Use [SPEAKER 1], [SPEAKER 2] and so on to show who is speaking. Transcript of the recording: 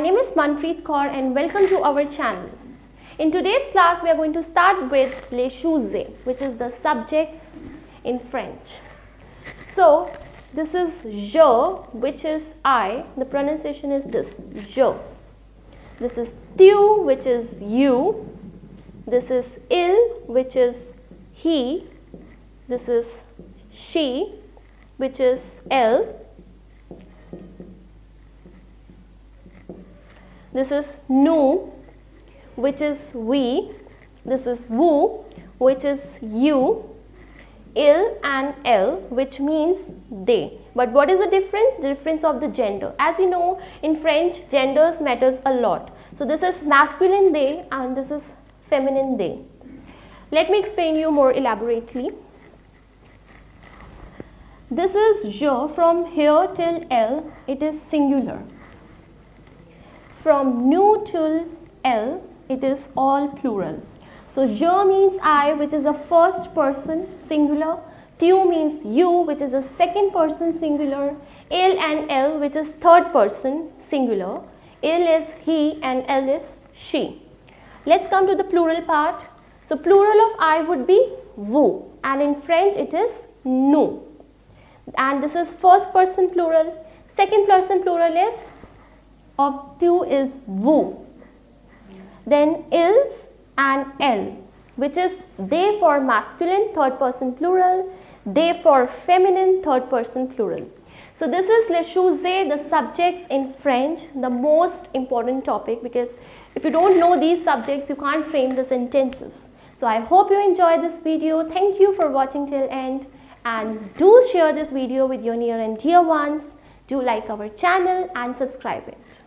[SPEAKER 1] name is Manpreet Kaur and welcome to our channel. In today's class, we are going to start with les choses, which is the subjects in French. So, this is je, which is I. The pronunciation is this, je. This is tu, which is you. This is il, which is he. This is she, which is elle. This is nous, which is we. This is vous, which is you. Il and elle, which means they. But what is the difference? The difference of the gender. As you know, in French, genders matters a lot. So this is masculine they and this is feminine they. Let me explain you more elaborately. This is je. From here till elle, it is singular. From nous till elle, it is all plural. So je means I, which is the first person singular. Tu means you, which is the second person singular. Il and elle, which is third person singular. Il is he and elle is she. Let's come to the plural part. So plural of I would be vous, and in French it is nous. And this is first person plural. Second person plural is of tu is vous. Then ils and elle, which is they for masculine, third person plural, they for feminine, third person plural. So this is les choses, the subjects in French, the most important topic, because if you don't know these subjects, you can't frame the sentences. So I hope you enjoyed this video. Thank you for watching till end, and do share this video with your near and dear ones. Do like our channel and subscribe it.